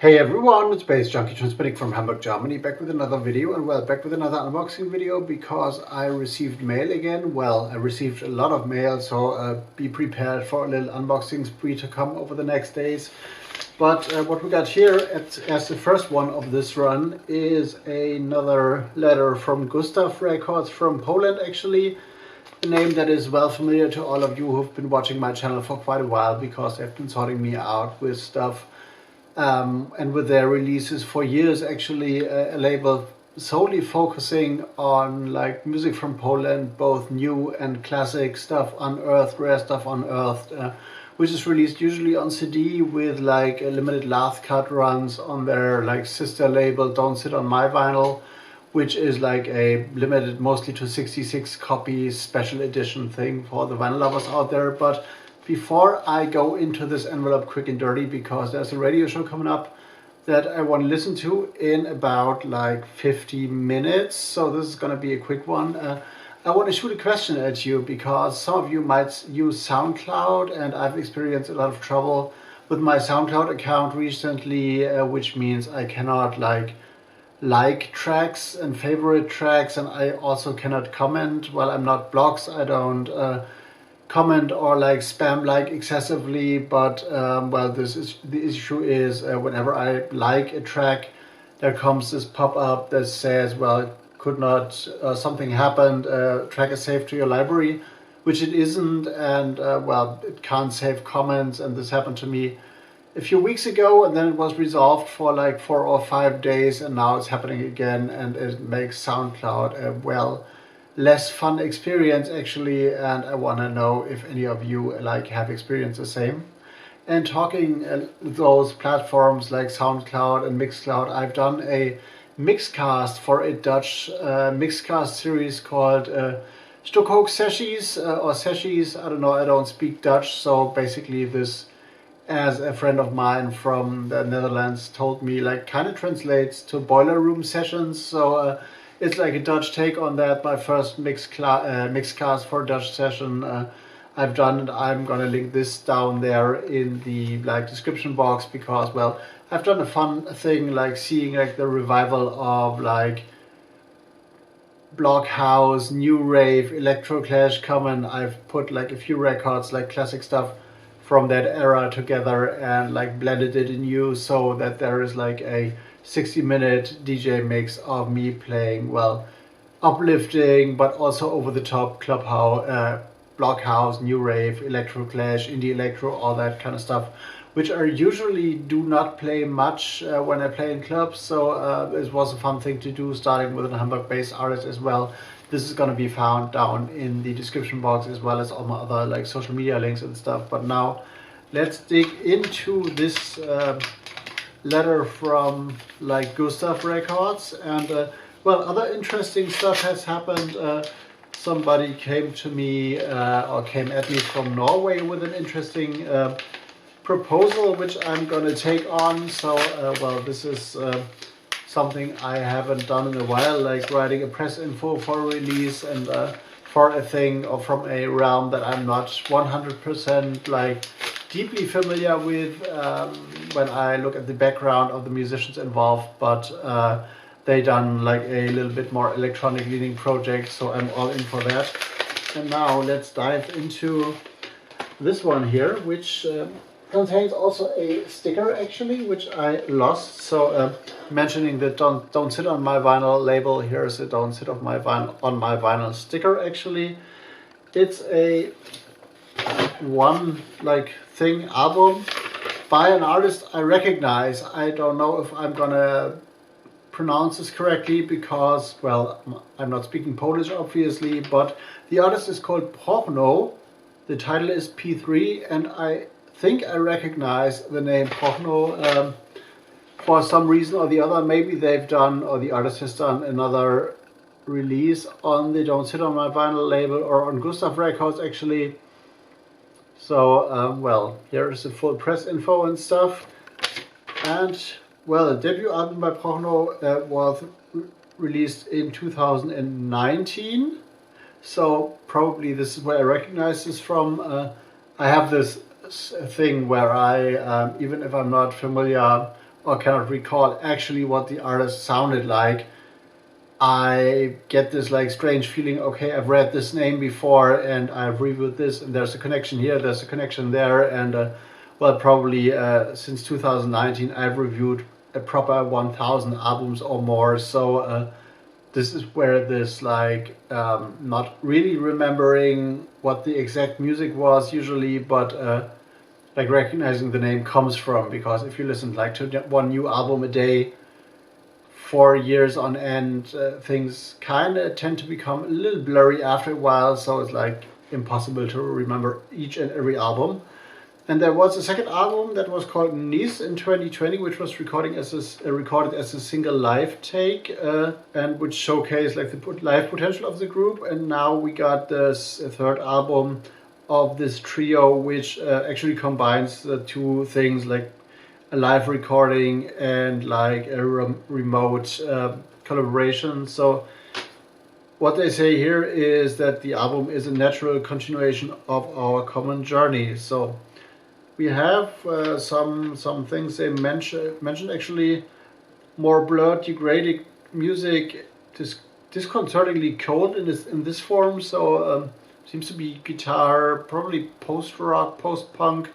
Hey everyone, it's baze.djunkiii transmitting from Hamburg, Germany, back with another video, and back with another unboxing video because I received mail again. Well, I received a lot of mail, so be prepared for a little unboxing spree to come over the next days. But what we got here as the first one of this run is another letter from Gustav Records from Poland, actually. A name that is well familiar to all of you who've been watching my channel for quite a while because they've been sorting me out with stuff. And with their releases for years, actually, a label solely focusing on like music from Poland, both new and classic stuff unearthed, rare stuff unearthed, which is released usually on CD with like a limited last cut runs on their like sister label Don't Sit on My Vinyl, which is like a limited mostly to 66 copies special edition thing for the vinyl lovers out there. But before I go into this envelope quick and dirty, because there's a radio show coming up that I want to listen to in about like 50 minutes, so this is going to be a quick one. I want to shoot a question at you because some of you might use SoundCloud, and I've experienced a lot of trouble with my SoundCloud account recently, which means I cannot like tracks and favorite tracks, and I also cannot comment. Well, I'm not blogs, I don't comment or like spam like excessively, but well, the issue is whenever I like a track, there comes this pop-up that says, well, it could not, something happened, track is saved to your library, which it isn't, and well, it can't save comments, and this happened to me a few weeks ago, and then it was resolved for like 4 or 5 days, and now it's happening again, and it makes SoundCloud well less fun experience actually, and I want to know if any of you like have experienced the same. And talking those platforms like SoundCloud and Mixcloud, I've done a mixcast for a Dutch mixcast series called Stockholm Sessions or Sessions. I don't know, I don't speak Dutch, so basically this, as a friend of mine from the Netherlands told me, like kind of translates to boiler room sessions. So it's like a Dutch take on that. My first mixcast for a Dutch session I've done, and I'm gonna link this down there in the like description box because, well, I've done a fun thing like seeing like the revival of like Blockhouse, New Rave, Electro Clash coming. I've put like a few records, like classic stuff from that era together and like blended it in you so that there is like a 60-minute DJ mix of me playing, well, uplifting but also over the top clubhouse, Blockhouse, New Rave, Electro Clash, Indie Electro, all that kind of stuff, which I usually do not play much when I play in clubs. So it was a fun thing to do, starting with a Hamburg-based artist as well. This is going to be found down in the description box as well as all my other like social media links and stuff. But now let's dig into this letter from like Gustav Records, and well, other interesting stuff has happened. Somebody came to me or came at me from Norway with an interesting proposal which I'm gonna take on. So well, this is something I haven't done in a while, like writing a press info for a release and for a thing or from a realm that I'm not 100% like deeply familiar with when I look at the background of the musicians involved, but they done like a little bit more electronic leaning project, so I'm all in for that. And now let's dive into this one here, which contains also a sticker actually, which I lost. So mentioning the don't sit on my vinyl label, here's a don't sit on my vinyl sticker. Actually, it's a one like thing album by an artist I recognize. I don't know if I'm gonna pronounce this correctly because, well, I'm not speaking Polish obviously, but the artist is called Prochno. The title is P3, and I think I recognize the name Prochno for some reason or the other. Maybe they've done, or the artist has done, another release on the Don't Sit on My Vinyl label or on Gustav Records actually. So well, here is the full press info and stuff. And well, the debut album by Prochno was released in 2019. So probably this is where I recognize this from. I have this thing where I, even if I'm not familiar or cannot recall actually what the artist sounded like, I get this like strange feeling, okay, I've read this name before and I've reviewed this, and there's a connection here, there's a connection there, and well, probably since 2019 I've reviewed a proper 1000 albums or more, so this is where this like not really remembering what the exact music was usually, but like recognizing the name comes from, because if you listen like to one new album a day, 4 years on end, things kind of tend to become a little blurry after a while, so it's like impossible to remember each and every album. And there was a second album that was called Nice in 2020, which was recorded as a single live take, and which showcased like the live potential of the group. And now we got this third album of this trio, which actually combines the two things, like a live recording and like a remote collaboration. So what they say here is that the album is a natural continuation of our common journey. So we have some things they mentioned actually: more blurred, degraded music, disconcertingly cold in this form. So seems to be guitar, probably post-rock, post-punk,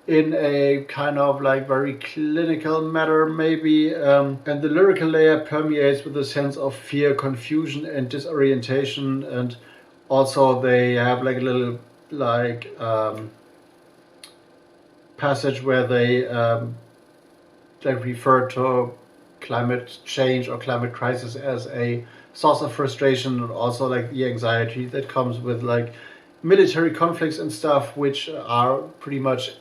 in a kind of like very clinical matter maybe, and the lyrical layer permeates with a sense of fear, confusion and disorientation. And also they have like a little like passage where they like refer to climate change or climate crisis as a source of frustration, and also like the anxiety that comes with like military conflicts and stuff, which are pretty much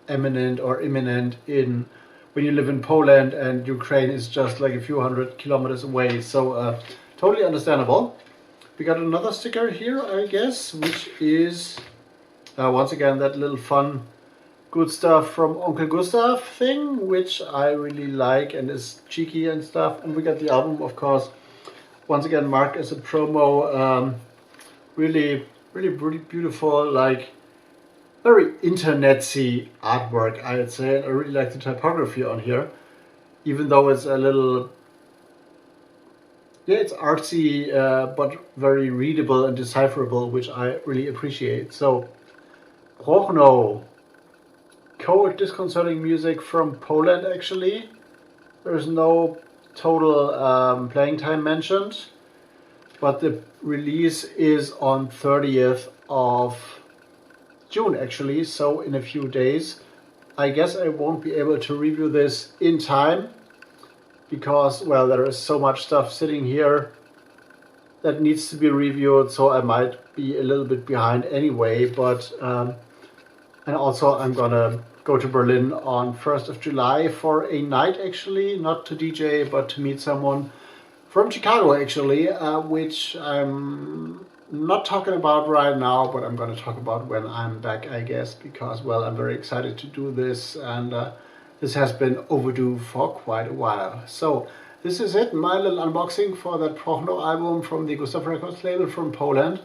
imminent in when you live in Poland, and Ukraine is just like a few hundred kilometers away. So totally understandable. We got another sticker here, I guess, which is once again that little fun good stuff from Uncle Gustav thing, which I really like and is cheeky and stuff. And we got the album, of course, once again marked as a promo. Really beautiful, like very internetsy artwork, I would say. I really like the typography on here, even though it's a little, yeah, it's artsy, but very readable and decipherable, which I really appreciate. So, Prochno, cold, disconcerting music from Poland. Actually, there's no total playing time mentioned, but the release is on 30th of June actually, so in a few days. I guess I won't be able to review this in time because, well, there is so much stuff sitting here that needs to be reviewed, so I might be a little bit behind anyway. But and also I'm gonna go to Berlin on 1st of July for a night, actually, not to DJ but to meet someone from Chicago actually, which I'm not talking about right now, but I'm going to talk about when I'm back, I guess, because, well, I'm very excited to do this, and this has been overdue for quite a while. So this is it, my little unboxing for that Prochno album from the Gustav Records label from Poland.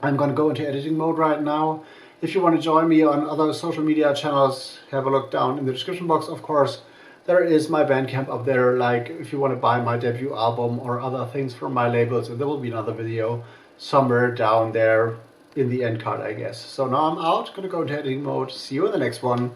I'm going to go into editing mode right now. If you want to join me on other social media channels, have a look down in the description box, of course. There is my Bandcamp up there, like if you want to buy my debut album or other things from my labels, and there will be another video somewhere down there in the end card, I guess. So now I'm out, gonna go into editing mode. See you in the next one.